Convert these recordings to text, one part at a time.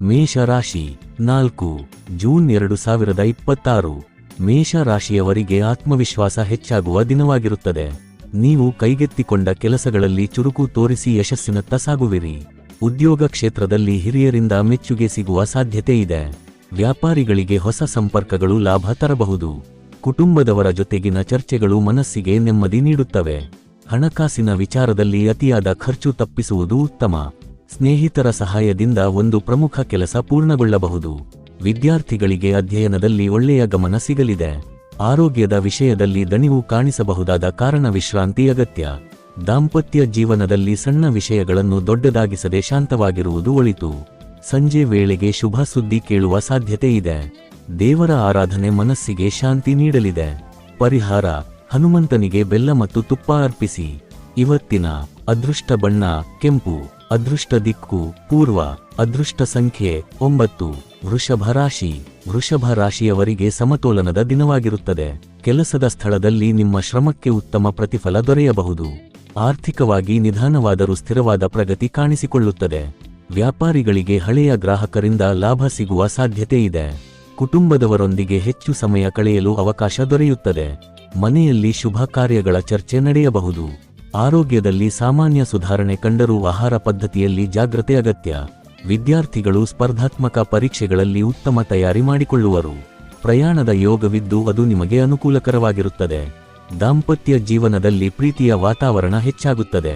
ಮೇಷರಾಶಿ 4 ಜೂನ್ 2026. ಮೇಷರಾಶಿಯವರಿಗೆ ಆತ್ಮವಿಶ್ವಾಸ ಹೆಚ್ಚಾಗುವ ದಿನವಾಗಿರುತ್ತದೆ. ನೀವು ಕೈಗೆತ್ತಿಕೊಂಡ ಕೆಲಸಗಳಲ್ಲಿ ಚುರುಕು ತೋರಿಸಿ ಯಶಸ್ಸಿನತ್ತ ಸಾಗುವಿರಿ. ಉದ್ಯೋಗ ಕ್ಷೇತ್ರದಲ್ಲಿ ಹಿರಿಯರಿಂದ ಮೆಚ್ಚುಗೆ ಸಿಗುವ ಸಾಧ್ಯತೆ ಇದೆ. ವ್ಯಾಪಾರಿಗಳಿಗೆ ಹೊಸ ಸಂಪರ್ಕಗಳು ಲಾಭ ತರಬಹುದು. ಕುಟುಂಬದವರ ಜೊತೆಗಿನ ಚರ್ಚೆಗಳು ಮನಸ್ಸಿಗೆ ನೆಮ್ಮದಿ ನೀಡುತ್ತವೆ. ಹಣಕಾಸಿನ ವಿಚಾರದಲ್ಲಿ ಅತಿಯಾದ ಖರ್ಚು ತಪ್ಪಿಸುವುದು ಉತ್ತಮ. ಸ್ನೇಹಿತರ ಸಹಾಯದಿಂದ ಒಂದು ಪ್ರಮುಖ ಕೆಲಸ ಪೂರ್ಣಗೊಳ್ಳಬಹುದು. ವಿದ್ಯಾರ್ಥಿಗಳಿಗೆ ಅಧ್ಯಯನದಲ್ಲಿ ಒಳ್ಳೆಯ ಗಮನ ಸಿಗಲಿದೆ. ಆರೋಗ್ಯದ ವಿಷಯದಲ್ಲಿ ದಣಿವು ಕಾಣಿಸಬಹುದಾದ ಕಾರಣ ವಿಶ್ರಾಂತಿ ಅಗತ್ಯ. ದಾಂಪತ್ಯ ಜೀವನದಲ್ಲಿ ಸಣ್ಣ ವಿಷಯಗಳನ್ನು ದೊಡ್ಡದಾಗಿಸದೆ ಶಾಂತವಾಗಿರುವುದು ಒಳಿತು. ಸಂಜೆ ವೇಳೆಗೆ ಶುಭ ಸುದ್ದಿ ಕೇಳುವ ಸಾಧ್ಯತೆ ಇದೆ. ದೇವರ ಆರಾಧನೆ ಮನಸ್ಸಿಗೆ ಶಾಂತಿ ನೀಡಲಿದೆ. ಪರಿಹಾರ: ಹನುಮಂತನಿಗೆ ಬೆಲ್ಲ ಮತ್ತು ತುಪ್ಪ ಅರ್ಪಿಸಿ. ಇವತ್ತಿನ ಅದೃಷ್ಟ ಬಣ್ಣ ಕೆಂಪು. ಅದೃಷ್ಟ ದಿಕ್ಕು ಪೂರ್ವ. ಅದೃಷ್ಟ ಸಂಖ್ಯೆ 9. ವೃಷಭ ರಾಶಿ. ವೃಷಭ ರಾಶಿಯವರಿಗೆ ಸಮತೋಲನದ ದಿನವಾಗಿರುತ್ತದೆ. ಕೆಲಸದ ಸ್ಥಳದಲ್ಲಿ ನಿಮ್ಮ ಶ್ರಮಕ್ಕೆ ಉತ್ತಮ ಪ್ರತಿಫಲ ದೊರೆಯಬಹುದು. ಆರ್ಥಿಕವಾಗಿ ನಿಧಾನವಾದರೂ ಸ್ಥಿರವಾದ ಪ್ರಗತಿ ಕಾಣಿಸಿಕೊಳ್ಳುತ್ತದೆ. ವ್ಯಾಪಾರಿಗಳಿಗೆ ಹಳೆಯ ಗ್ರಾಹಕರಿಂದ ಲಾಭ ಸಿಗುವ ಸಾಧ್ಯತೆ ಇದೆ. ಕುಟುಂಬದವರೊಂದಿಗೆ ಹೆಚ್ಚು ಸಮಯ ಕಳೆಯಲು ಅವಕಾಶ ದೊರೆಯುತ್ತದೆ. ಮನೆಯಲ್ಲಿ ಶುಭ ಕಾರ್ಯಗಳ ಚರ್ಚೆ ನಡೆಯಬಹುದು. ಆರೋಗ್ಯದಲ್ಲಿ ಸಾಮಾನ್ಯ ಸುಧಾರಣೆ ಕಂಡರೂ ಆಹಾರ ಪದ್ಧತಿಯಲ್ಲಿ ಜಾಗ್ರತೆ ಅಗತ್ಯ. ವಿದ್ಯಾರ್ಥಿಗಳು ಸ್ಪರ್ಧಾತ್ಮಕ ಪರೀಕ್ಷೆಗಳಲ್ಲಿ ಉತ್ತಮ ತಯಾರಿ ಮಾಡಿಕೊಳ್ಳುವರು. ಪ್ರಯಾಣದ ಯೋಗವಿದ್ದು ಅದು ನಿಮಗೆ ಅನುಕೂಲಕರವಾಗಿರುತ್ತದೆ. ದಾಂಪತ್ಯ ಜೀವನದಲ್ಲಿ ಪ್ರೀತಿಯ ವಾತಾವರಣ ಹೆಚ್ಚಾಗುತ್ತದೆ.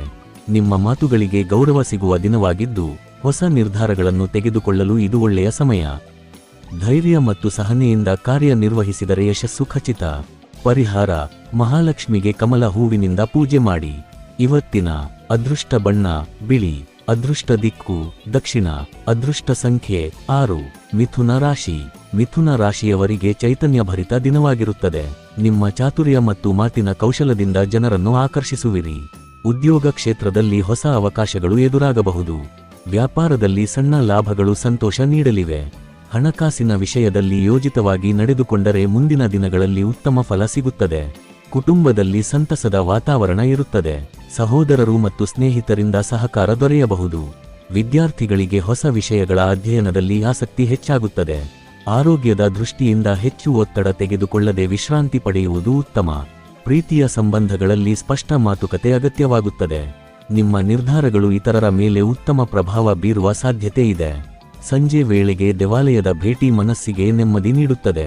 ನಿಮ್ಮ ಮಾತುಗಳಿಗೆ ಗೌರವ ಸಿಗುವ ದಿನವಾಗಿದ್ದು ಹೊಸ ನಿರ್ಧಾರಗಳನ್ನು ತೆಗೆದುಕೊಳ್ಳಲು ಇದು ಒಳ್ಳೆಯ ಸಮಯ. ಧೈರ್ಯ ಮತ್ತು ಸಹನೆಯಿಂದ ಕಾರ್ಯನಿರ್ವಹಿಸಿದರೆ ಯಶಸ್ಸು ಖಚಿತ. ಪರಿಹಾರ: ಮಹಾಲಕ್ಷ್ಮಿಗೆ ಕಮಲ ಹೂವಿನಿಂದ ಪೂಜೆ ಮಾಡಿ. ಇವತ್ತಿನ ಅದೃಷ್ಟ ಬಣ್ಣ ಬಿಳಿ. ಅದೃಷ್ಟ ದಿಕ್ಕು ದಕ್ಷಿಣ. ಅದೃಷ್ಟ ಸಂಖ್ಯೆ 6. ಮಿಥುನ ರಾಶಿ. ಮಿಥುನ ರಾಶಿಯವರಿಗೆ ಚೈತನ್ಯಭರಿತ ದಿನವಾಗಿರುತ್ತದೆ. ನಿಮ್ಮ ಚಾತುರ್ಯ ಮತ್ತು ಮಾತಿನ ಕೌಶಲದಿಂದ ಜನರನ್ನು ಆಕರ್ಷಿಸುವಿರಿ. ಉದ್ಯೋಗ ಕ್ಷೇತ್ರದಲ್ಲಿ ಹೊಸ ಅವಕಾಶಗಳು ಎದುರಾಗಬಹುದು. ವ್ಯಾಪಾರದಲ್ಲಿ ಸಣ್ಣ ಲಾಭಗಳು ಸಂತೋಷ ನೀಡಲಿವೆ. ಹಣಕಾಸಿನ ವಿಷಯದಲ್ಲಿ ಯೋಜಿತವಾಗಿ ನಡೆದುಕೊಂಡರೆ ಮುಂದಿನ ದಿನಗಳಲ್ಲಿ ಉತ್ತಮ ಫಲ ಸಿಗುತ್ತದೆ. ಕುಟುಂಬದಲ್ಲಿ ಸಂತಸದ ವಾತಾವರಣ ಇರುತ್ತದೆ. ಸಹೋದರರು ಮತ್ತು ಸ್ನೇಹಿತರಿಂದ ಸಹಕಾರ ದೊರೆಯಬಹುದು. ವಿದ್ಯಾರ್ಥಿಗಳಿಗೆ ಹೊಸ ವಿಷಯಗಳ ಅಧ್ಯಯನದಲ್ಲಿ ಆಸಕ್ತಿ ಹೆಚ್ಚಾಗುತ್ತದೆ. ಆರೋಗ್ಯದ ದೃಷ್ಟಿಯಿಂದ ಹೆಚ್ಚು ಒತ್ತಡ ತೆಗೆದುಕೊಳ್ಳದೆ ವಿಶ್ರಾಂತಿ ಪಡೆಯುವುದು ಉತ್ತಮ. ಪ್ರೀತಿಯ ಸಂಬಂಧಗಳಲ್ಲಿ ಸ್ಪಷ್ಟ ಮಾತುಕತೆ ಅಗತ್ಯವಾಗುತ್ತದೆ. ನಿಮ್ಮ ನಿರ್ಧಾರಗಳು ಇತರರ ಮೇಲೆ ಉತ್ತಮ ಪ್ರಭಾವ ಬೀರುವ ಸಾಧ್ಯತೆ ಇದೆ. ಸಂಜೆ ವೇಳೆಗೆ ದೇವಾಲಯದ ಭೇಟಿ ಮನಸ್ಸಿಗೆ ನೆಮ್ಮದಿ ನೀಡುತ್ತದೆ.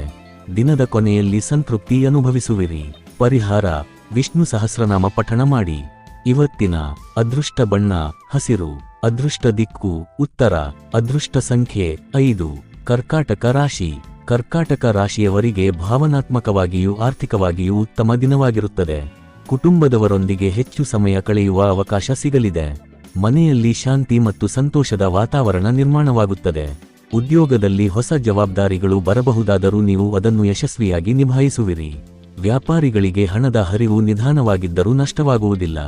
ದಿನದ ಕೊನೆಯಲ್ಲಿ ಸಂತೃಪ್ತಿ ಅನುಭವಿಸುವಿರಿ. ಪರಿಹಾರ: ವಿಷ್ಣು ಸಹಸ್ರನಾಮ ಪಠಣ ಮಾಡಿ. ಇವತ್ತಿನ ಅದೃಷ್ಟ ಬಣ್ಣ ಹಸಿರು. ಅದೃಷ್ಟ ದಿಕ್ಕು ಉತ್ತರ. ಅದೃಷ್ಟ ಸಂಖ್ಯೆ 5. ಕರ್ಕಾಟಕ ರಾಶಿ. ಕರ್ಕಾಟಕ ರಾಶಿಯವರಿಗೆ ಭಾವನಾತ್ಮಕವಾಗಿಯೂ ಆರ್ಥಿಕವಾಗಿಯೂ ಉತ್ತಮ ದಿನವಾಗಿರುತ್ತದೆ. ಕುಟುಂಬದವರೊಂದಿಗೆ ಹೆಚ್ಚು ಸಮಯ ಕಳೆಯುವ ಅವಕಾಶ ಸಿಗಲಿದೆ. ಮನೆಯಲ್ಲಿ ಶಾಂತಿ ಮತ್ತು ಸಂತೋಷದ ವಾತಾವರಣ ನಿರ್ಮಾಣವಾಗುತ್ತದೆ. ಉದ್ಯೋಗದಲ್ಲಿ ಹೊಸ ಜವಾಬ್ದಾರಿಗಳು ಬರಬಹುದಾದರೂ ನೀವು ಅದನ್ನು ಯಶಸ್ವಿಯಾಗಿ ನಿಭಾಯಿಸುವಿರಿ. ವ್ಯಾಪಾರಿಗಳಿಗೆ ಹಣದ ಹರಿವು ನಿಧಾನವಾಗಿದ್ದರೂ ನಷ್ಟವಾಗುವುದಿಲ್ಲ.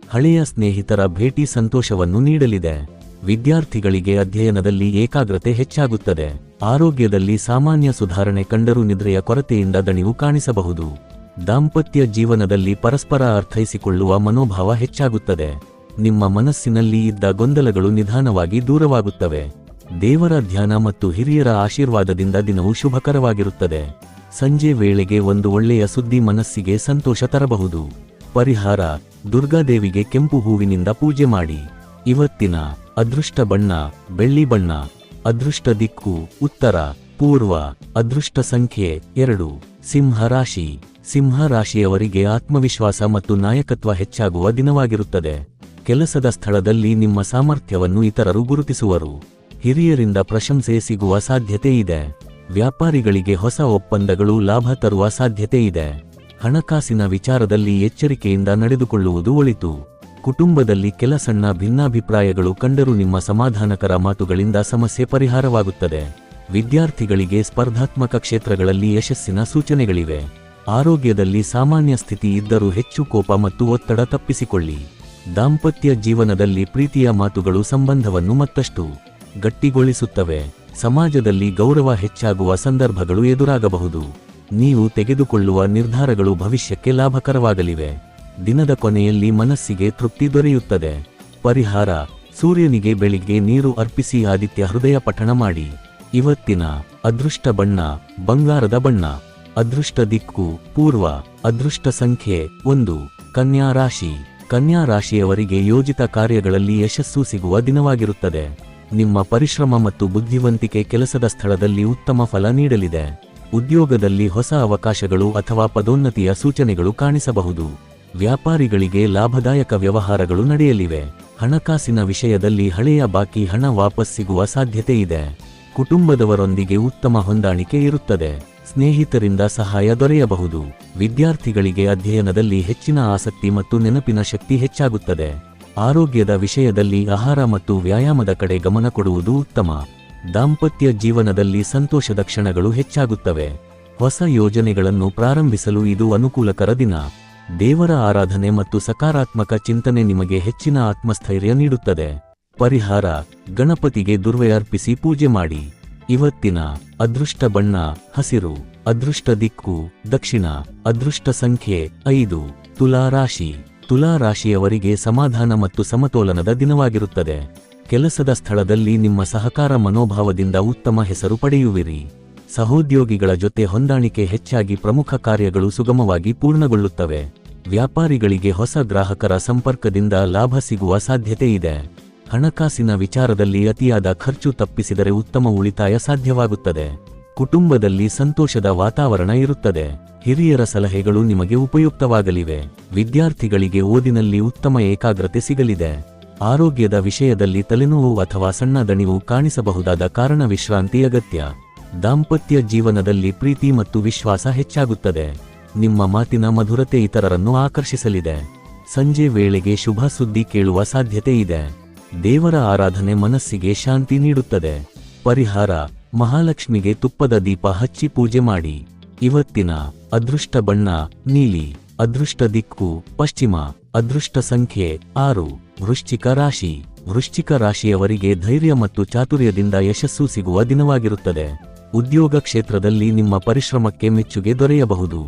ಹಳೆಯ ಸ್ನೇಹಿತರ ಭೇಟಿ ಸಂತೋಷವನ್ನು ನೀಡಲಿದೆ. ವಿದ್ಯಾರ್ಥಿಗಳಿಗೆ ಅಧ್ಯಯನದಲ್ಲಿ ಏಕಾಗ್ರತೆ ಹೆಚ್ಚಾಗುತ್ತದೆ. ಆರೋಗ್ಯದಲ್ಲಿ ಸಾಮಾನ್ಯ ಸುಧಾರಣೆ ಕಂಡರೂ ನಿದ್ರೆಯ ಕೊರತೆಯಿಂದ ದಣಿವು ಕಾಣಿಸಬಹುದು. ದಾಂಪತ್ಯ ಜೀವನದಲ್ಲಿ ಪರಸ್ಪರ ಅರ್ಥೈಸಿಕೊಳ್ಳುವ ಮನೋಭಾವ ಹೆಚ್ಚಾಗುತ್ತದೆ. ನಿಮ್ಮ ಮನಸ್ಸಿನಲ್ಲಿ ಇದ್ದ ಗೊಂದಲಗಳು ನಿಧಾನವಾಗಿ ದೂರವಾಗುತ್ತವೆ. ದೇವರ ಧ್ಯಾನ ಮತ್ತು ಹಿರಿಯರ ಆಶೀರ್ವಾದದಿಂದ ದಿನವು ಶುಭಕರವಾಗಿರುತ್ತದೆ. ಸಂಜೆ ವೇಳೆಗೆ ಒಂದು ಒಳ್ಳೆಯ ಸುದ್ದಿ ಮನಸ್ಸಿಗೆ ಸಂತೋಷ ತರಬಹುದು. ಪರಿಹಾರ: ದುರ್ಗಾದೇವಿಗೆ ಕೆಂಪು ಹೂವಿನಿಂದ ಪೂಜೆ ಮಾಡಿ. ಇವತ್ತಿನ ಅದೃಷ್ಟ ಬಣ್ಣ ಬೆಳ್ಳಿ ಬಣ್ಣ. ಅದೃಷ್ಟ ದಿಕ್ಕು ಉತ್ತರ ಪೂರ್ವ. ಅದೃಷ್ಟ ಸಂಖ್ಯೆ 2. ಸಿಂಹ ರಾಶಿ. ಸಿಂಹ ರಾಶಿಯವರಿಗೆ ಆತ್ಮವಿಶ್ವಾಸ ಮತ್ತು ನಾಯಕತ್ವ ಹೆಚ್ಚಾಗುವ ದಿನವಾಗಿರುತ್ತದೆ. ಕೆಲಸದ ಸ್ಥಳದಲ್ಲಿ ನಿಮ್ಮ ಸಾಮರ್ಥ್ಯವನ್ನು ಇತರರು ಗುರುತಿಸುವರು. ಹಿರಿಯರಿಂದ ಪ್ರಶಂಸೆ ಸಿಗುವ ಸಾಧ್ಯತೆ ಇದೆ. ವ್ಯಾಪಾರಿಗಳಿಗೆ ಹೊಸ ಒಪ್ಪಂದಗಳು ಲಾಭ ತರುವ ಸಾಧ್ಯತೆ ಇದೆ. ಹಣಕಾಸಿನ ವಿಚಾರದಲ್ಲಿ ಎಚ್ಚರಿಕೆಯಿಂದ ನಡೆದುಕೊಳ್ಳುವುದು ಒಳಿತು. ಕುಟುಂಬದಲ್ಲಿ ಕೆಲ ಸಣ್ಣ ಭಿನ್ನಾಭಿಪ್ರಾಯಗಳು ಕಂಡರೂ ನಿಮ್ಮ ಸಮಾಧಾನಕರ ಮಾತುಗಳಿಂದ ಸಮಸ್ಯೆ ಪರಿಹಾರವಾಗುತ್ತದೆ. ವಿದ್ಯಾರ್ಥಿಗಳಿಗೆ ಸ್ಪರ್ಧಾತ್ಮಕ ಕ್ಷೇತ್ರಗಳಲ್ಲಿ ಯಶಸ್ಸಿನ ಸೂಚನೆಗಳಿವೆ. ಆರೋಗ್ಯದಲ್ಲಿ ಸಾಮಾನ್ಯ ಸ್ಥಿತಿ ಇದ್ದರೂ ಹೆಚ್ಚು ಕೋಪ ಮತ್ತು ಒತ್ತಡ ತಪ್ಪಿಸಿಕೊಳ್ಳಿ. ದಾಂಪತ್ಯ ಜೀವನದಲ್ಲಿ ಪ್ರೀತಿಯ ಮಾತುಗಳು ಸಂಬಂಧವನ್ನು ಮತ್ತಷ್ಟು ಗಟ್ಟಿಗೊಳಿಸುತ್ತವೆ. ಸಮಾಜದಲ್ಲಿ ಗೌರವ ಹೆಚ್ಚಾಗುವ ಸಂದರ್ಭಗಳು ಎದುರಾಗಬಹುದು. ನೀವು ತೆಗೆದುಕೊಳ್ಳುವ ನಿರ್ಧಾರಗಳು ಭವಿಷ್ಯಕ್ಕೆ ಲಾಭಕರವಾಗಲಿವೆ. ದಿನದ ಕೊನೆಯಲ್ಲಿ ಮನಸ್ಸಿಗೆ ತೃಪ್ತಿ ದೊರೆಯುತ್ತದೆ. ಪರಿಹಾರ: ಸೂರ್ಯನಿಗೆ ಬೆಳಿಗ್ಗೆ ನೀರು ಅರ್ಪಿಸಿ ಆದಿತ್ಯ ಹೃದಯ ಪಠಣ ಮಾಡಿ. ಇವತ್ತಿನ ಅದೃಷ್ಟ ಬಣ್ಣ ಬಂಗಾರದ ಬಣ್ಣ. ಅದೃಷ್ಟ ದಿಕ್ಕು ಪೂರ್ವ. ಅದೃಷ್ಟ ಸಂಖ್ಯೆ 1. ಕನ್ಯಾ ರಾಶಿ. ಕನ್ಯಾ ರಾಶಿಯವರಿಗೆ ಯೋಜಿತ ಕಾರ್ಯಗಳಲ್ಲಿ ಯಶಸ್ಸು ಸಿಗುವ ದಿನವಾಗಿರುತ್ತದೆ. ನಿಮ್ಮ ಪರಿಶ್ರಮ ಮತ್ತು ಬುದ್ಧಿವಂತಿಕೆ ಕೆಲಸದ ಸ್ಥಳದಲ್ಲಿ ಉತ್ತಮ ಫಲ ನೀಡಲಿದೆ. ಉದ್ಯೋಗದಲ್ಲಿ ಹೊಸ ಅವಕಾಶಗಳು ಅಥವಾ ಪದೋನ್ನತಿಯ ಸೂಚನೆಗಳು ಕಾಣಿಸಬಹುದು. ವ್ಯಾಪಾರಿಗಳಿಗೆ ಲಾಭದಾಯಕ ವ್ಯವಹಾರಗಳು ನಡೆಯಲಿವೆ. ಹಣಕಾಸಿನ ವಿಷಯದಲ್ಲಿ ಹಳೆಯ ಬಾಕಿ ಹಣ ವಾಪಸ್ ಸಿಗುವ ಸಾಧ್ಯತೆ ಇದೆ. ಕುಟುಂಬದವರೊಂದಿಗೆ ಉತ್ತಮ ಹೊಂದಾಣಿಕೆ ಇರುತ್ತದೆ. ಸ್ನೇಹಿತರಿಂದ ಸಹಾಯ ದೊರೆಯಬಹುದು. ವಿದ್ಯಾರ್ಥಿಗಳಿಗೆ ಅಧ್ಯಯನದಲ್ಲಿ ಹೆಚ್ಚಿನ ಆಸಕ್ತಿ ಮತ್ತು ನೆನಪಿನ ಶಕ್ತಿ ಹೆಚ್ಚಾಗುತ್ತದೆ. ಆರೋಗ್ಯದ ವಿಷಯದಲ್ಲಿ ಆಹಾರ ಮತ್ತು ವ್ಯಾಯಾಮದ ಕಡೆ ಗಮನ ಕೊಡುವುದು ಉತ್ತಮ. ದಾಂಪತ್ಯ ಜೀವನದಲ್ಲಿ ಸಂತೋಷದ ಕ್ಷಣಗಳು ಹೆಚ್ಚಾಗುತ್ತವೆ. ಹೊಸ ಯೋಜನೆಗಳನ್ನು ಪ್ರಾರಂಭಿಸಲು ಇದು ಅನುಕೂಲಕರ ದಿನ. ದೇವರ ಆರಾಧನೆ ಮತ್ತು ಸಕಾರಾತ್ಮಕ ಚಿಂತನೆ ನಿಮಗೆ ಹೆಚ್ಚಿನ ಆತ್ಮಸ್ಥೈರ್ಯ ನೀಡುತ್ತದೆ. ಪರಿಹಾರ: ಗಣಪತಿಗೆ ದುರ್ವೆ ಅರ್ಪಿಸಿ ಪೂಜೆ ಮಾಡಿ. ಇವತ್ತಿನ ಅದೃಷ್ಟ ಬಣ್ಣ ಹಸಿರು. ಅದೃಷ್ಟ ದಿಕ್ಕು ದಕ್ಷಿಣ. ಅದೃಷ್ಟ ಸಂಖ್ಯೆ 5. ತುಲಾ ರಾಶಿ. ತುಲಾ ರಾಶಿಯವರಿಗೆ ಸಮಾಧಾನ ಮತ್ತು ಸಮತೋಲನದ ದಿನವಾಗಿರುತ್ತದೆ. ಕೆಲಸದ ಸ್ಥಳದಲ್ಲಿ ನಿಮ್ಮ ಸಹಕಾರ ಮನೋಭಾವದಿಂದ ಉತ್ತಮ ಹೆಸರು ಪಡೆಯುವಿರಿ. ಸಹೋದ್ಯೋಗಿಗಳ ಜೊತೆ ಹೊಂದಾಣಿಕೆ ಹೆಚ್ಚಾಗಿ ಪ್ರಮುಖ ಕಾರ್ಯಗಳು ಸುಗಮವಾಗಿ ಪೂರ್ಣಗೊಳ್ಳುತ್ತವೆ. ವ್ಯಾಪಾರಿಗಳಿಗೆ ಹೊಸ ಗ್ರಾಹಕರ ಸಂಪರ್ಕದಿಂದ ಲಾಭ ಸಿಗುವ ಸಾಧ್ಯತೆ ಇದೆ. ಹಣಕಾಸಿನ ವಿಚಾರದಲ್ಲಿ ಅತಿಯಾದ ಖರ್ಚು ತಪ್ಪಿಸಿದರೆ ಉತ್ತಮ ಉಳಿತಾಯ ಸಾಧ್ಯವಾಗುತ್ತದೆ. ಕುಟುಂಬದಲ್ಲಿ ಸಂತೋಷದ ವಾತಾವರಣ ಇರುತ್ತದೆ. ಹಿರಿಯರ ಸಲಹೆಗಳು ನಿಮಗೆ ಉಪಯುಕ್ತವಾಗಲಿವೆ. ವಿದ್ಯಾರ್ಥಿಗಳಿಗೆ ಓದಿನಲ್ಲಿ ಉತ್ತಮ ಏಕಾಗ್ರತೆ ಸಿಗಲಿದೆ. ಆರೋಗ್ಯದ ವಿಷಯದಲ್ಲಿ ತಲೆನೋವು ಅಥವಾ ಸಣ್ಣ ದಣಿವು ಕಾಣಿಸಬಹುದಾದ ಕಾರಣ ವಿಶ್ರಾಂತಿ ಅಗತ್ಯ. ದಾಂಪತ್ಯ ಜೀವನದಲ್ಲಿ ಪ್ರೀತಿ ಮತ್ತು ವಿಶ್ವಾಸ ಹೆಚ್ಚಾಗುತ್ತದೆ. ನಿಮ್ಮ ಮಾತಿನ ಮಧುರತೆ ಇತರರನ್ನು ಆಕರ್ಷಿಸಲಿದೆ. ಸಂಜೆ ವೇಳೆಗೆ ಶುಭ ಸುದ್ದಿ ಕೇಳುವ ಸಾಧ್ಯತೆ ಇದೆ. ದೇವರ ಆರಾಧನೆ ಮನಸ್ಸಿಗೆ ಶಾಂತಿ ನೀಡುತ್ತದೆ. ಪರಿಹಾರ: ಮಹಾಲಕ್ಷ್ಮಿಗೆ ತುಪ್ಪದ ದೀಪ ಹಚ್ಚಿ ಪೂಜೆ ಮಾಡಿ. ಇವತ್ತಿನ ಅದೃಷ್ಟ ಬಣ್ಣ ನೀಲಿ. ಅದೃಷ್ಟ ದಿಕ್ಕು ಪಶ್ಚಿಮ. ಅದೃಷ್ಟ ಸಂಖ್ಯೆ 6. ವೃಶ್ಚಿಕ ರಾಶಿ. ವೃಶ್ಚಿಕ ರಾಶಿಯವರಿಗೆ ಧೈರ್ಯ ಮತ್ತು ಚಾತುರ್ಯದಿಂದ ಯಶಸ್ಸು ಸಿಗುವ ದಿನವಾಗಿರುತ್ತದೆ. ಉದ್ಯೋಗ ಕ್ಷೇತ್ರದಲ್ಲಿ ನಿಮ್ಮ ಪರಿಶ್ರಮಕ್ಕೆ ಮೆಚ್ಚುಗೆ ದೊರೆಯಬಹುದು.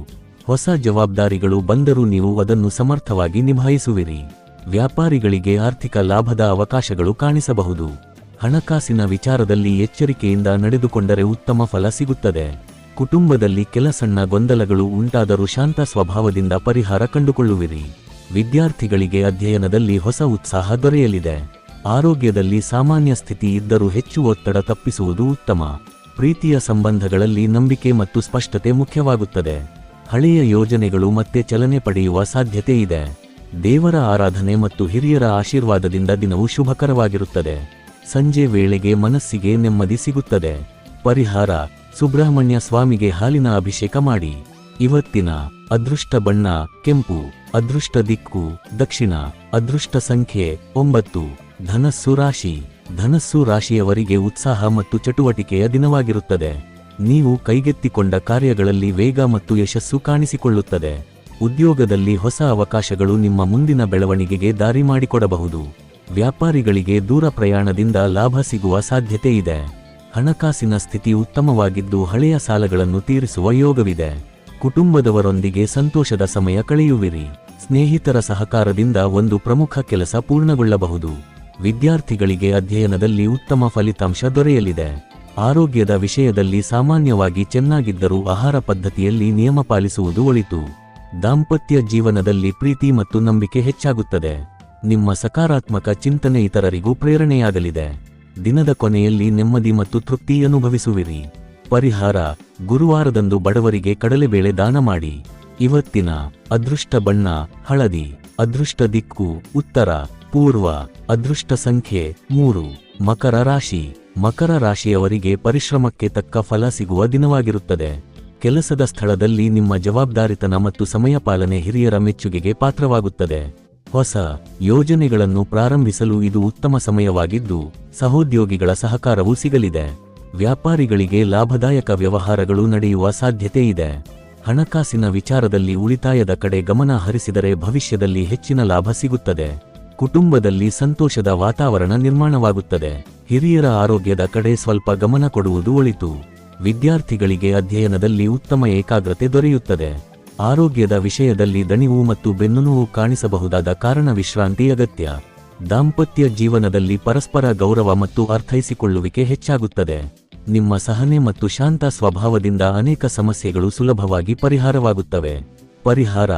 ಹೊಸ ಜವಾಬ್ದಾರಿಗಳು ಬಂದರೂ ನೀವು ಅದನ್ನು ಸಮರ್ಥವಾಗಿ ನಿಭಾಯಿಸುವಿರಿ. ವ್ಯಾಪಾರಿಗಳಿಗೆ ಆರ್ಥಿಕ ಲಾಭದ ಅವಕಾಶಗಳು ಕಾಣಿಸಬಹುದು. ಹಣಕಾಸಿನ ವಿಚಾರದಲ್ಲಿ ಎಚ್ಚರಿಕೆಯಿಂದ ನಡೆದುಕೊಂಡರೆ ಉತ್ತಮ ಫಲ ಸಿಗುತ್ತದೆ. ಕುಟುಂಬದಲ್ಲಿ ಕೆಲ ಸಣ್ಣ ಗೊಂದಲಗಳು ಉಂಟಾದರೂ ಶಾಂತ ಸ್ವಭಾವದಿಂದ ಪರಿಹಾರ ಕಂಡುಕೊಳ್ಳುವಿರಿ. ವಿದ್ಯಾರ್ಥಿಗಳಿಗೆ ಅಧ್ಯಯನದಲ್ಲಿ ಹೊಸ ಉತ್ಸಾಹ ದೊರೆಯಲಿದೆ. ಆರೋಗ್ಯದಲ್ಲಿ ಸಾಮಾನ್ಯ ಸ್ಥಿತಿ ಇದ್ದರೂ ಹೆಚ್ಚು ಒತ್ತಡ ತಪ್ಪಿಸುವುದು ಉತ್ತಮ. ಪ್ರೀತಿಯ ಸಂಬಂಧಗಳಲ್ಲಿ ನಂಬಿಕೆ ಮತ್ತು ಸ್ಪಷ್ಟತೆ ಮುಖ್ಯವಾಗುತ್ತದೆ. ಹಳೆಯ ಯೋಜನೆಗಳು ಮತ್ತೆ ಚಲನೆ ಪಡೆಯುವ ಸಾಧ್ಯತೆ ಇದೆ. ದೇವರ ಆರಾಧನೆ ಮತ್ತು ಹಿರಿಯರ ಆಶೀರ್ವಾದದಿಂದ ದಿನವು ಶುಭಕರವಾಗಿರುತ್ತದೆ. ಸಂಜೆ ವೇಳೆಗೆ ಮನಸ್ಸಿಗೆ ನೆಮ್ಮದಿ ಸಿಗುತ್ತದೆ. ಪರಿಹಾರ: ಸುಬ್ರಹ್ಮಣ್ಯ ಸ್ವಾಮಿಗೆ ಹಾಲಿನ ಅಭಿಷೇಕ ಮಾಡಿ. ಇವತ್ತಿನ ಅದೃಷ್ಟ ಬಣ್ಣ ಕೆಂಪು. ಅದೃಷ್ಟ ದಿಕ್ಕು ದಕ್ಷಿಣ. ಅದೃಷ್ಟ ಸಂಖ್ಯೆ 9. ಧನಸ್ಸು ರಾಶಿ. ಧನಸ್ಸು ರಾಶಿಯವರಿಗೆ ಉತ್ಸಾಹ ಮತ್ತು ಚಟುವಟಿಕೆಯ ದಿನವಾಗಿರುತ್ತದೆ. ನೀವು ಕೈಗೆತ್ತಿಕೊಂಡ ಕಾರ್ಯಗಳಲ್ಲಿ ವೇಗ ಮತ್ತು ಯಶಸ್ಸು ಕಾಣಿಸಿಕೊಳ್ಳುತ್ತದೆ. ಉದ್ಯೋಗದಲ್ಲಿ ಹೊಸ ಅವಕಾಶಗಳು ನಿಮ್ಮ ಮುಂದಿನ ಬೆಳವಣಿಗೆಗೆ ದಾರಿ ಮಾಡಿಕೊಡಬಹುದು. ವ್ಯಾಪಾರಿಗಳಿಗೆ ದೂರ ಪ್ರಯಾಣದಿಂದ ಲಾಭ ಸಿಗುವ ಸಾಧ್ಯತೆ ಇದೆ. ಹಣಕಾಸಿನ ಸ್ಥಿತಿ ಉತ್ತಮವಾಗಿದ್ದು ಹಳೆಯ ಸಾಲಗಳನ್ನು ತೀರಿಸುವ ಯೋಗವಿದೆ. ಕುಟುಂಬದವರೊಂದಿಗೆ ಸಂತೋಷದ ಸಮಯ ಕಳೆಯುವಿರಿ. ಸ್ನೇಹಿತರ ಸಹಕಾರದಿಂದ ಒಂದು ಪ್ರಮುಖ ಕೆಲಸ ಪೂರ್ಣಗೊಳ್ಳಬಹುದು. ವಿದ್ಯಾರ್ಥಿಗಳಿಗೆ ಅಧ್ಯಯನದಲ್ಲಿ ಉತ್ತಮ ಫಲಿತಾಂಶ ದೊರೆಯಲಿದೆ. ಆರೋಗ್ಯದ ವಿಷಯದಲ್ಲಿ ಸಾಮಾನ್ಯವಾಗಿ ಚೆನ್ನಾಗಿದ್ದರೂ ಆಹಾರ ಪದ್ಧತಿಯಲ್ಲಿ ನಿಯಮ ಪಾಲಿಸುವುದು ಒಳಿತು. ದಾಂಪತ್ಯ ಜೀವನದಲ್ಲಿ ಪ್ರೀತಿ ಮತ್ತು ನಂಬಿಕೆ ಹೆಚ್ಚಾಗುತ್ತದೆ. ನಿಮ್ಮ ಸಕಾರಾತ್ಮಕ ಚಿಂತನೆ ಇತರರಿಗೂ ಪ್ರೇರಣೆಯಾಗಲಿದೆ. ದಿನದ ಕೊನೆಯಲ್ಲಿ ನೆಮ್ಮದಿ ಮತ್ತು ತೃಪ್ತಿ ಅನುಭವಿಸುವಿರಿ. ಪರಿಹಾರ: ಗುರುವಾರದಂದು ಬಡವರಿಗೆ ಕಡಲೆಬೇಳೆ ದಾನ ಮಾಡಿ. ಇವತ್ತಿನ ಅದೃಷ್ಟ ಬಣ್ಣ ಹಳದಿ. ಅದೃಷ್ಟ ದಿಕ್ಕು ಉತ್ತರ ಪೂರ್ವ. ಅದೃಷ್ಟ ಸಂಖ್ಯೆ 3. ಮಕರ ರಾಶಿ. ಮಕರ ರಾಶಿಯವರಿಗೆ ಪರಿಶ್ರಮಕ್ಕೆ ತಕ್ಕ ಫಲ ಸಿಗುವ ದಿನವಾಗಿರುತ್ತದೆ. ಕೆಲಸದ ಸ್ಥಳದಲ್ಲಿ ನಿಮ್ಮ ಜವಾಬ್ದಾರಿತನ ಮತ್ತು ಸಮಯ ಪಾಲನೆ ಹಿರಿಯರ ಮೆಚ್ಚುಗೆಗೆ ಪಾತ್ರವಾಗುತ್ತದೆ. ಹೊಸ ಯೋಜನೆಗಳನ್ನು ಪ್ರಾರಂಭಿಸಲು ಇದು ಉತ್ತಮ ಸಮಯವಾಗಿದ್ದು ಸಹೋದ್ಯೋಗಿಗಳ ಸಹಕಾರವೂ ಸಿಗಲಿದೆ. ವ್ಯಾಪಾರಿಗಳಿಗೆ ಲಾಭದಾಯಕ ವ್ಯವಹಾರಗಳು ನಡೆಯುವ ಸಾಧ್ಯತೆ ಇದೆ. ಹಣಕಾಸಿನ ವಿಚಾರದಲ್ಲಿ ಉಳಿತಾಯದ ಕಡೆ ಗಮನ ಹರಿಸಿದರೆ ಭವಿಷ್ಯದಲ್ಲಿ ಹೆಚ್ಚಿನ ಲಾಭ ಸಿಗುತ್ತದೆ. ಕುಟುಂಬದಲ್ಲಿ ಸಂತೋಷದ ವಾತಾವರಣ ನಿರ್ಮಾಣವಾಗುತ್ತದೆ. ಹಿರಿಯರ ಆರೋಗ್ಯದ ಕಡೆ ಸ್ವಲ್ಪ ಗಮನ ಕೊಡುವುದು ಒಳಿತು. ವಿದ್ಯಾರ್ಥಿಗಳಿಗೆ ಅಧ್ಯಯನದಲ್ಲಿ ಉತ್ತಮ ಏಕಾಗ್ರತೆ ದೊರೆಯುತ್ತದೆ. ಆರೋಗ್ಯದ ವಿಷಯದಲ್ಲಿ ದಣಿವು ಮತ್ತು ಬೆನ್ನುನೋವು ಕಾಣಿಸಬಹುದಾದ ಕಾರಣ ವಿಶ್ರಾಂತಿ ಅಗತ್ಯ. ದಾಂಪತ್ಯ ಜೀವನದಲ್ಲಿ ಪರಸ್ಪರ ಗೌರವ ಮತ್ತು ಅರ್ಥೈಸಿಕೊಳ್ಳುವಿಕೆ ಹೆಚ್ಚಾಗುತ್ತದೆ. ನಿಮ್ಮ ಸಹನೆ ಮತ್ತು ಶಾಂತ ಸ್ವಭಾವದಿಂದ ಅನೇಕ ಸಮಸ್ಯೆಗಳು ಸುಲಭವಾಗಿ ಪರಿಹಾರವಾಗುತ್ತವೆ. ಪರಿಹಾರ: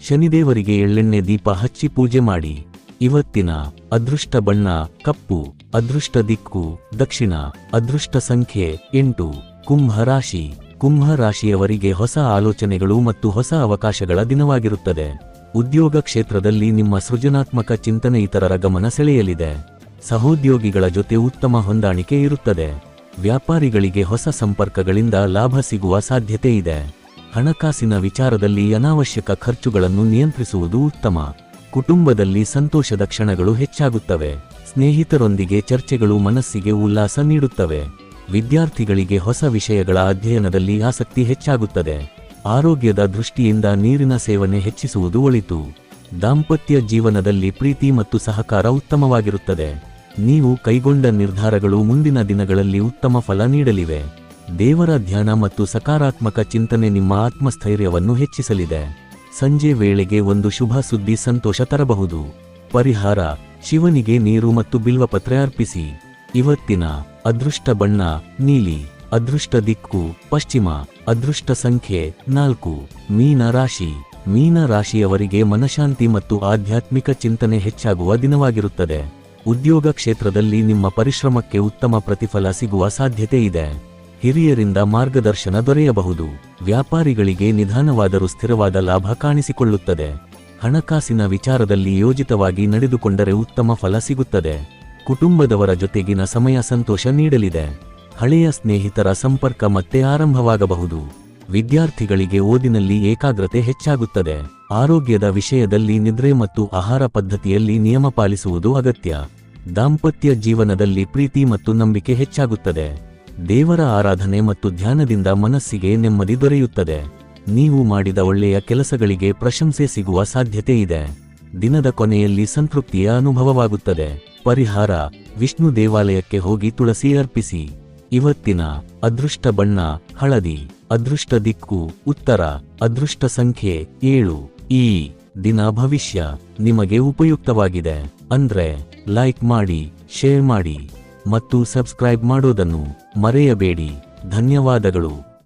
ಶನಿದೇವರಿಗೆ ಎಳ್ಳೆಣ್ಣೆ ದೀಪ ಹಚ್ಚಿ ಪೂಜೆ ಮಾಡಿ. ಇವತ್ತಿನ ಅದೃಷ್ಟ ಬಣ್ಣ ಕಪ್ಪು. ಅದೃಷ್ಟ ದಿಕ್ಕು ದಕ್ಷಿಣ. ಅದೃಷ್ಟ ಸಂಖ್ಯೆ 8. ಕುಂಭ ರಾಶಿ. ಕುಂಭ ರಾಶಿಯವರಿಗೆ ಹೊಸ ಆಲೋಚನೆಗಳು ಮತ್ತು ಹೊಸ ಅವಕಾಶಗಳ ದಿನವಾಗಿರುತ್ತದೆ. ಉದ್ಯೋಗ ಕ್ಷೇತ್ರದಲ್ಲಿ ನಿಮ್ಮ ಸೃಜನಾತ್ಮಕ ಚಿಂತನೆ ಇತರರ ಗಮನ ಸೆಳೆಯಲಿದೆ. ಸಹೋದ್ಯೋಗಿಗಳ ಜೊತೆ ಉತ್ತಮ ಹೊಂದಾಣಿಕೆ ಇರುತ್ತದೆ. ವ್ಯಾಪಾರಿಗಳಿಗೆ ಹೊಸ ಸಂಪರ್ಕಗಳಿಂದ ಲಾಭ ಸಿಗುವ ಸಾಧ್ಯತೆ ಇದೆ. ಹಣಕಾಸಿನ ವಿಚಾರದಲ್ಲಿ ಅನಾವಶ್ಯಕ ಖರ್ಚುಗಳನ್ನು ನಿಯಂತ್ರಿಸುವುದು ಉತ್ತಮ. ಕುಟುಂಬದಲ್ಲಿ ಸಂತೋಷದ ಕ್ಷಣಗಳು ಹೆಚ್ಚಾಗುತ್ತವೆ. ಸ್ನೇಹಿತರೊಂದಿಗೆ ಚರ್ಚೆಗಳು ಮನಸ್ಸಿಗೆ ಉಲ್ಲಾಸ ನೀಡುತ್ತವೆ. ವಿದ್ಯಾರ್ಥಿಗಳಿಗೆ ಹೊಸ ವಿಷಯಗಳ ಅಧ್ಯಯನದಲ್ಲಿ ಆಸಕ್ತಿ ಹೆಚ್ಚಾಗುತ್ತದೆ. ಆರೋಗ್ಯದ ದೃಷ್ಟಿಯಿಂದ ನೀರಿನ ಸೇವನೆ ಹೆಚ್ಚಿಸುವುದು ಒಳಿತು. ದಾಂಪತ್ಯ ಜೀವನದಲ್ಲಿ ಪ್ರೀತಿ ಮತ್ತು ಸಹಕಾರ ಉತ್ತಮವಾಗಿರುತ್ತದೆ. ನೀವು ಕೈಗೊಂಡ ನಿರ್ಧಾರಗಳು ಮುಂದಿನ ದಿನಗಳಲ್ಲಿ ಉತ್ತಮ ಫಲ ನೀಡಲಿವೆ. ದೇವರ ಧ್ಯಾನ ಮತ್ತು ಸಕಾರಾತ್ಮಕ ಚಿಂತನೆ ನಿಮ್ಮ ಆತ್ಮಸ್ಥೈರ್ಯವನ್ನು ಹೆಚ್ಚಿಸಲಿದೆ. ಸಂಜೆ ವೇಳೆಗೆ ಒಂದು ಶುಭ ಸುದ್ದಿ ಸಂತೋಷ ತರಬಹುದು. ಪರಿಹಾರ: ಶಿವನಿಗೆ ನೀರು ಮತ್ತು ಬಿಲ್ವಪತ್ರೆ ಅರ್ಪಿಸಿ. ಇವತ್ತಿನ ಅದೃಷ್ಟ ಬಣ್ಣ ನೀಲಿ. ಅದೃಷ್ಟ ದಿಕ್ಕು ಪಶ್ಚಿಮ. ಅದೃಷ್ಟ ಸಂಖ್ಯೆ 4. ಮೀನ ರಾಶಿ. ಮೀನ ರಾಶಿಯವರಿಗೆ ಮನಶಾಂತಿ ಮತ್ತು ಆಧ್ಯಾತ್ಮಿಕ ಚಿಂತನೆ ಹೆಚ್ಚಾಗುವ ದಿನವಾಗಿರುತ್ತದೆ. ಉದ್ಯೋಗ ಕ್ಷೇತ್ರದಲ್ಲಿ ನಿಮ್ಮ ಪರಿಶ್ರಮಕ್ಕೆ ಉತ್ತಮ ಪ್ರತಿಫಲ ಸಿಗುವ ಸಾಧ್ಯತೆ ಇದೆ. ಹಿರಿಯರಿಂದ ಮಾರ್ಗದರ್ಶನ ದೊರೆಯಬಹುದು. ವ್ಯಾಪಾರಿಗಳಿಗೆ ನಿಧಾನವಾದರೂ ಸ್ಥಿರವಾದ ಲಾಭ ಕಾಣಿಸಿಕೊಳ್ಳುತ್ತದೆ. ಹಣಕಾಸಿನ ವಿಚಾರದಲ್ಲಿ ಯೋಜಿತವಾಗಿ ನಡೆದುಕೊಂಡರೆ ಉತ್ತಮ ಫಲ ಸಿಗುತ್ತದೆ. ಕುಟುಂಬದವರ ಜೊತೆಗಿನ ಸಮಯ ಸಂತೋಷ ನೀಡಲಿದೆ. ಹಳೆಯ ಸ್ನೇಹಿತರ ಸಂಪರ್ಕ ಮತ್ತೆ ಆರಂಭವಾಗಬಹುದು. ವಿದ್ಯಾರ್ಥಿಗಳಿಗೆ ಓದಿನಲ್ಲಿ ಏಕಾಗ್ರತೆ ಹೆಚ್ಚಾಗುತ್ತದೆ. ಆರೋಗ್ಯದ ವಿಷಯದಲ್ಲಿ ನಿದ್ರೆ ಮತ್ತು ಆಹಾರ ಪದ್ಧತಿಯಲ್ಲಿ ನಿಯಮ ಪಾಲಿಸುವುದು ಅಗತ್ಯ. ದಾಂಪತ್ಯ ಜೀವನದಲ್ಲಿ ಪ್ರೀತಿ ಮತ್ತು ನಂಬಿಕೆ ಹೆಚ್ಚಾಗುತ್ತದೆ. ದೇವರ ಆರಾಧನೆ ಮತ್ತು ಧ್ಯಾನದಿಂದ ಮನಸ್ಸಿಗೆ ನೆಮ್ಮದಿ ದೊರೆಯುತ್ತದೆ. ನೀವು ಮಾಡಿದ ಒಳ್ಳೆಯ ಕೆಲಸಗಳಿಗೆ ಪ್ರಶಂಸೆ ಸಿಗುವ ಸಾಧ್ಯತೆ ಇದೆ. ದಿನದ ಕೊನೆಯಲ್ಲಿ ಸಂತೃಪ್ತಿಯ ಅನುಭವವಾಗುತ್ತದೆ. ಪರಿಹಾರ: ವಿಷ್ಣು ದೇವಾಲಯಕ್ಕೆ ಹೋಗಿ ತುಳಸಿ ಅರ್ಪಿಸಿ. ಇವತ್ತಿನ ಅದೃಷ್ಟ ಬಣ್ಣ ಹಳದಿ. ಅದೃಷ್ಟ ದಿಕ್ಕು ಉತ್ತರ. ಅದೃಷ್ಟ ಸಂಖ್ಯೆ 7. ಈ ದಿನ ಭವಿಷ್ಯ ನಿಮಗೆ ಉಪಯುಕ್ತವಾಗಿದೆ ಅಂದ್ರೆ ಲೈಕ್ ಮಾಡಿ, ಶೇರ್ ಮಾಡಿ ಮತ್ತು ಸಬ್ಸ್ಕ್ರೈಬ್ ಮಾಡೋದನ್ನು ಮರೆಯಬೇಡಿ. ಧನ್ಯವಾದಗಳು.